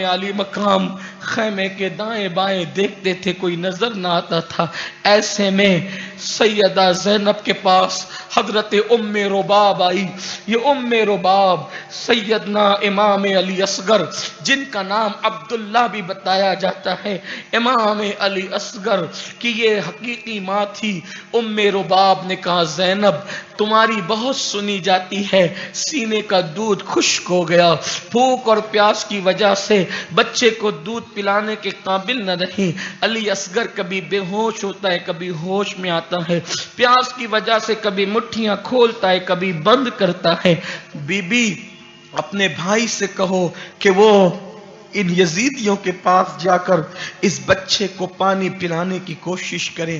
علی مقام خیمے کے دائیں بائیں دیکھتے تھے، کوئی نظر نہ آتا تھا۔ ایسے میں سیدہ زینب کے پاس حضرت ام رباب آئی۔ یہ ام رباب سیدنا امام علی اصغر، جن کا نام عبداللہ بھی بتایا جاتا ہے، امام علی اصغر کی یہ حقیقی ماں تھی۔ ام رباب نے کہا زینب تمہاری بہت سنی جاتی ہے، سینے کا دودھ خشک ہو گیا، بھوک اور پیاس کی وجہ سے بچے کو دودھ پلانے کے قابل نہ رہی۔ علی اصغر کبھی بے ہوش ہوتا ہے، کبھی ہوش میں آتا ہے، پیاس کی وجہ سے کبھی مٹھیاں کھولتا ہے، کبھی بند کرتا ہے۔ بی بی اپنے بھائی سے کہو کہ وہ ان یزیدیوں کے پاس جا کر اس بچے کو پانی پلانے کی کوشش کریں۔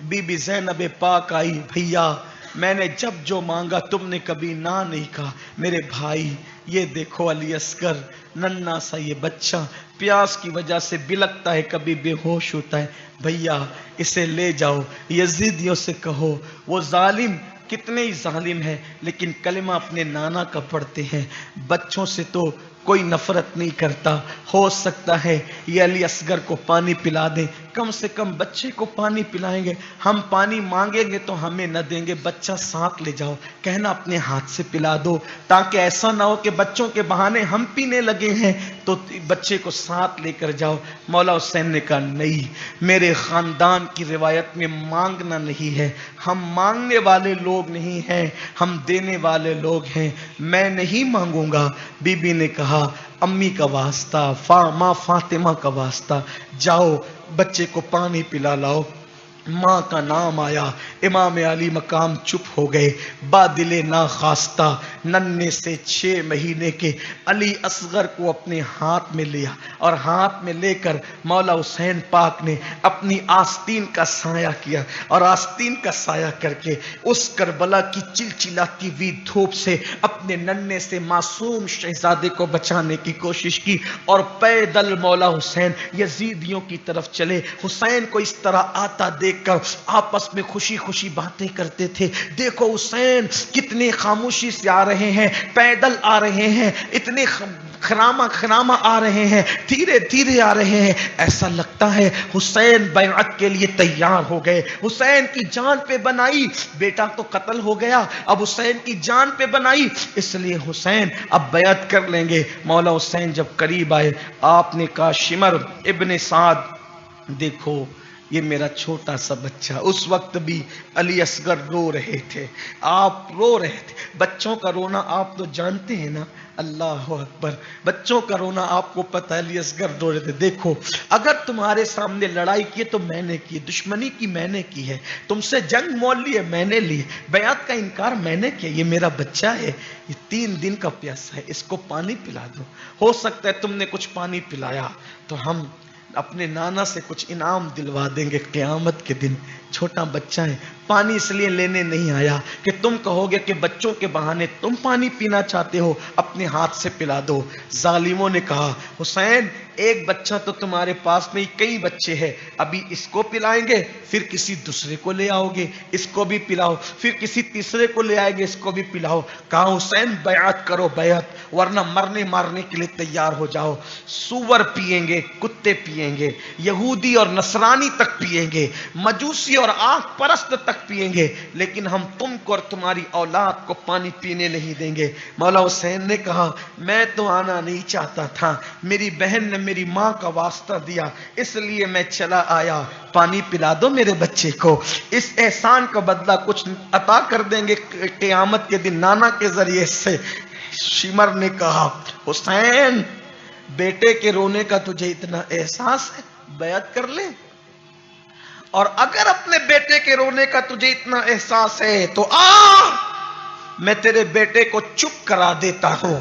بی بی زینب پاک آئی، بھیا میں نے جب جو مانگا تم نے کبھی نہ نہیں کہا۔ میرے بھائی یہ دیکھو علی اصغر ننھا سا یہ بچہ پیاس کی وجہ سے بلکتا ہے، کبھی بے ہوش ہوتا ہے، بھیا اسے لے جاؤ، یزیدیوں سے کہو وہ ظالم کتنے ہی ظالم ہے لیکن کلمہ اپنے نانا کا پڑھتے ہیں، بچوں سے تو کوئی نفرت نہیں کرتا، ہو سکتا ہے یہ علی اصغر کو پانی پلا دیں، کم سے کم بچے کو پانی پلائیں گے، ہم پانی مانگیں گے تو ہمیں نہ دیں گے، بچہ ساتھ لے جاؤ، کہنا اپنے ہاتھ سے پلا دو، تاکہ ایسا نہ ہو کہ بچوں کے بہانے ہم پینے لگے ہیں، تو بچے کو ساتھ لے کر جاؤ۔ مولا حسین نے کہا نہیں، میرے خاندان کی روایت میں مانگنا نہیں ہے، ہم مانگنے والے لوگ نہیں ہیں، ہم دینے والے لوگ ہیں، میں نہیں مانگوں گا۔ بی بی نے کہا امی کا واسطہ، ماں فاطمہ کا واسطہ، جاؤ بچے کو پانی پلا لاؤ۔ ماں کا نام آیا، امام علی مقام چپ ہو گئے، بادل ناخواستہ ننھے سے 6 مہینے کے علی اصغر کو اپنے ہاتھ میں لیا اور ہاتھ میں لے کر مولا حسین پاک نے اپنی آستین کا سایہ کیا اور آستین کا سایہ کر کے اس کربلا کی چلچلاتی ہوئی دھوپ سے اپنے ننھے سے معصوم شہزادے کو بچانے کی کوشش کی اور پیدل مولا حسین یزیدیوں کی طرف چلے۔ حسین کو اس طرح آتا دیکھ کر آپس میں خوشی خوشی باتیں کرتے تھے، دیکھو حسین کتنے خاموشی سے آ رہے ہیں، پیدل آ رہے ہیں، اتنے خرامہ آ رہے ہیں، دھیرے دھیرے آ رہے ہیں، ایسا لگتا ہے حسین بیعت کے لیے تیار ہو گئے، حسین کی جان پہ بنائی، بیٹا تو قتل ہو گیا، اب حسین کی جان پہ بنائی، اس لیے حسین اب بیعت کر لیں گے۔ مولا حسین جب قریب آئے آپ نے کہا شمر ابن سعد دیکھو یہ میرا چھوٹا سا بچہ، اس وقت بھی علی اصغر رو رہے تھے، آپ رو رہے تھے، بچوں کا رونا آپ تو جانتے ہیں نا، اللہ اکبر، بچوں کا رونا آپ کو پتہ ہے، علی اصغر رو رہے تھے، دیکھو اگر تمہارے سامنے لڑائی کی تو میں نے کی، دشمنی کی میں نے کی ہے، تم سے جنگ مول لی ہے میں نے لی، بیعت کا انکار میں نے کیا، یہ میرا بچہ ہے، یہ 3 دن کا پیاسا ہے، اس کو پانی پلا دو، ہو سکتا ہے تم نے کچھ پانی پلایا تو ہم اپنے نانا سے کچھ انعام دلوا دیں گے قیامت کے دن، چھوٹا بچہ ہے، پانی اس لیے لینے نہیں آیا کہ تم کہو گے کہ بچوں کے بہانے تم پانی پینا چاہتے ہو، اپنے ہاتھ سے پلا دو۔ ظالموں نے کہا حسین ایک بچہ تو تمہارے پاس میں کئی بچے ہیں، ابھی اس کو پلائیں گے پھر کسی دوسرے کو لے آؤ گے، اس کو بھی پلاؤ، پھر کسی تیسرے کو لے آئے گے، اس کو بھی پلاؤ۔ کہا حسین بیعت کرو بیعت، ورنہ مرنے مارنے کے لیے تیار ہو جاؤ، سور پئیں گے، کتے پئیں گے، یہودی اور نصرانی تک پئیں گے، مجوسی اور آنکھ پرست تک پئیں گے، لیکن ہم تم کو اور تمہاری اولاد کو پانی پینے نہیں دیں گے۔ مولا حسین نے کہا میں تو آنا نہیں چاہتا تھا، میری بہن نے میری ماں کا واسطہ دیا اس لیے میں چلا آیا، پانی پلا دو میرے بچے کو، اس احسان کا بدلہ کچھ عطا کر دیں گے قیامت کے دن نانا کے ذریعے سے۔ شمر نے کہا حسین بیٹے کے رونے کا تجھے اتنا احساس ہے، بیعت کر لے، اور اگر اپنے بیٹے کے رونے کا تجھے اتنا احساس ہے تو میں تیرے بیٹے کو چپ کرا دیتا ہوں۔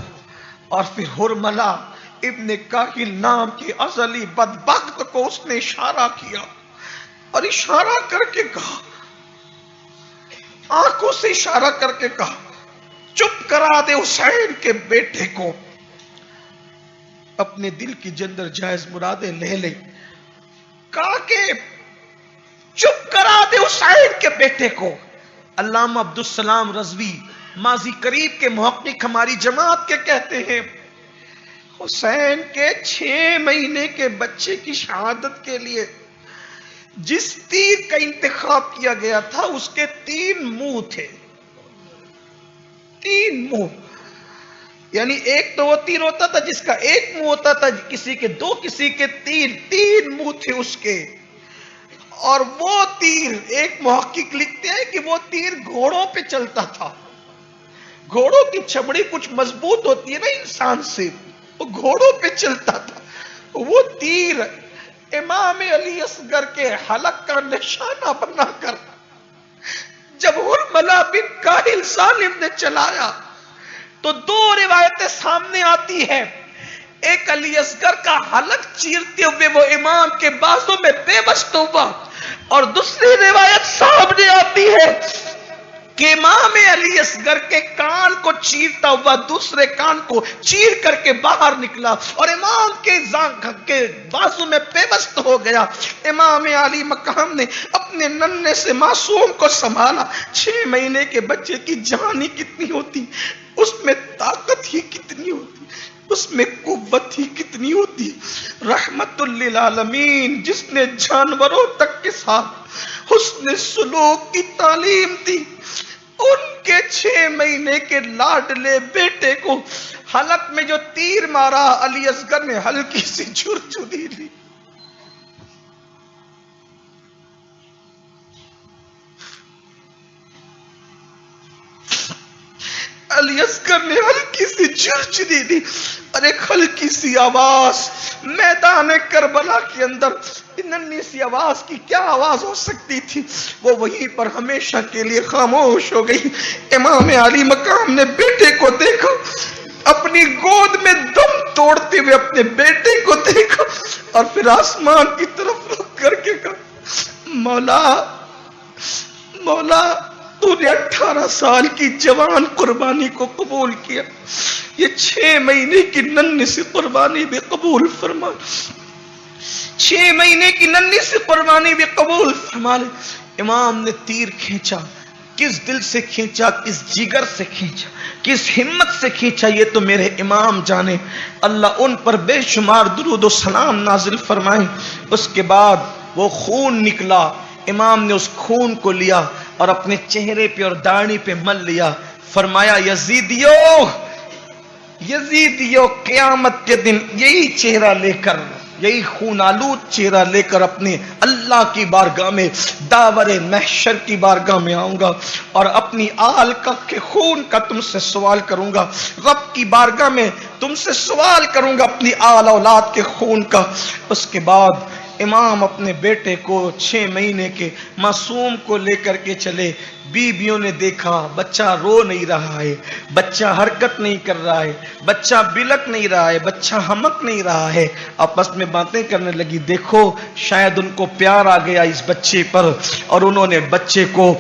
اور پھر حرملہ ابن کاہل نام کے ازلی بدبخت کو اس نے اشارہ کیا اور اشارہ کر کے کہا، آنکھوں سے اشارہ کر کے کہا چپ کرا دے حسین کے بیٹے کو، اپنے دل کی جندر جائز مرادیں لے لے، کہا کہ چپ کرا دے حسین کے بیٹے کو۔ علامہ عبدالسلام رضوی ماضی قریب کے محقق ہماری جماعت کے کہتے ہیں حسین کے 6 مہینے کے بچے کی شہادت کے لیے جس تیر کا انتخاب کیا گیا تھا اس کے 3 منہ تھے. 3 منہ، یعنی ایک تو وہ تیر ہوتا تھا جس کا ایک منہ ہوتا تھا، کسی کے 2 کسی کے 3 منہ تھے اس کے. اور وہ تیر، ایک محقق لکھتے ہیں کہ وہ تیر گھوڑوں پہ چلتا تھا. گھوڑوں کی چمڑی کچھ مضبوط ہوتی ہے نا انسان سے، وہ گھوڑوں پہ چلتا تھا. وہ تیر امام علی اصغر کے حلق کا نشانہ بنا کر جب حرملہ بن کاہل ظالم نے چلایا تو 2 روایتیں سامنے آتی ہیں. ایک علی اصغر کا حلق چیرتے ہوئے وہ امام کے بازو میں بے بست ہوا، اور دوسری روایت سامنے آتی ہے کہ امام علی اصغر کے کان کو چیرتا ہوا دوسرے کان کو چیر کر کے باہر نکلا اور امام کے بازو میں پیوست ہو گیا. امام علی مقام نے اپنے ننھے سے معصوم کو سنبھالا. 6 مہینے کے بچے کی جان ہی کتنی ہوتی، اس میں طاقت ہی کتنی ہوتی، اس میں قوت ہی کتنی ہوتی. رحمت للعالمین جس نے جانوروں تک کے ساتھ حسن سلوک کی تعلیم دی، ان کے 6 مہینے کے لاڈلے بیٹے کو حلق میں جو تیر مارا، علی اصغر نے ہلکی سی جھرجھری لی. علی اصغر نے ہلکی سی جھرجھری لی اور ایک ہلکی سی آواز میدان کربلا کے اندر، ننھی سی آواز کی کیا آواز ہو سکتی تھی، وہ وہیں پر ہمیشہ کے لیے خاموش ہو گئی. امام علی مقام نے بیٹے کو دیکھا، اپنی گود میں دم توڑتے ہوئے اپنے بیٹے کو دیکھا اور پھر آسمان کی طرف رخ کر کے کہا، مولا مولا تو نے 18 سال کی جوان قربانی کو قبول کیا، یہ 6 مہینے کی ننھی سی قربانی بھی قبول فرما، 6 مہینے کی ننھی سی قربانی بھی قبول فرما لے. امام نے تیر کھینچا، کس دل سے کھینچا، کس جگر سے کھینچا، کس ہمت سے کھینچا، یہ تو میرے امام جانے. اللہ ان پر بے شمار درود و سلام نازل فرمائے. اس کے بعد وہ خون نکلا، امام نے اس خون کو لیا اور اپنے چہرے پہ اور داڑھی پہ مل لیا. فرمایا یزیدیو قیامت کے دن یہی چہرہ لے کر، یہی خون آلود چہرہ لے کر اپنے اللہ کی بارگاہ میں، داور محشر کی بارگاہ میں آؤں گا اور اپنی آل کا کے خون کا تم سے سوال کروں گا. رب کی بارگاہ میں تم سے سوال کروں گا اپنی آل اولاد کے خون کا. اس کے بعد امام اپنے بیٹے کو 6 مہینے کے معصوم کو لے کر کے چلے. بیویوں نے دیکھا بچہ رو نہیں رہا ہے، بچہ حرکت نہیں کر رہا ہے، بچہ بلک نہیں رہا ہے، بچہ ہمک نہیں رہا ہے. آپس میں باتیں کرنے لگی، دیکھو شاید ان کو پیار آ گیا اس بچے پر، اور انہوں نے بچے کو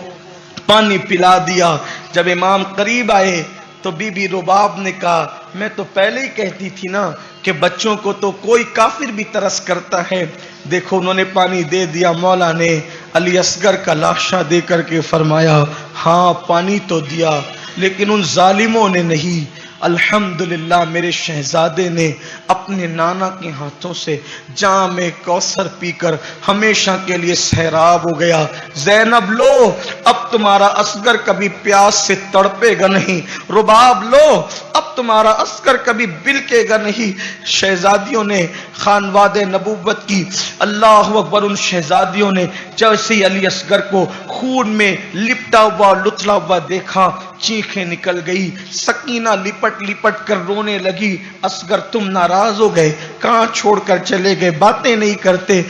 پانی پلا دیا. جب امام قریب آئے تو بی بی رباب نے کہا، میں تو پہلے ہی کہتی تھی نا کہ بچوں کو تو کوئی کافر بھی ترس کرتا ہے. دیکھو انہوں نے پانی دے دیا. مولا نے علی اصغر کا لاشا دے کر کے فرمایا، ہاں پانی تو دیا لیکن ان ظالموں نے نہیں. الحمدللہ میرے شہزادے نے اپنے نانا کے ہاتھوں سے جام کوثر پی کر ہمیشہ کے لیے سیراب ہو گیا. زینب لو، اب تمہارا اصغر کبھی پیاس سے تڑپے گا نہیں. رباب لو، اب تمہارا اصغر کبھی بلکے گا نہیں. شہزادیوں نے خانواد نبوت کی، اللہ اکبر، ان شہزادیوں نے جیسے علی اصغر کو خون میں لپٹا ہوا لتلا ہوا دیکھا، چیخیں نکل گئی. سکینہ لپٹ لپٹ کر رونے لگی. اصغر تم ناراض ہو گئے، کہاں چھوڑ کر چلے گئے، باتیں نہیں کرتے.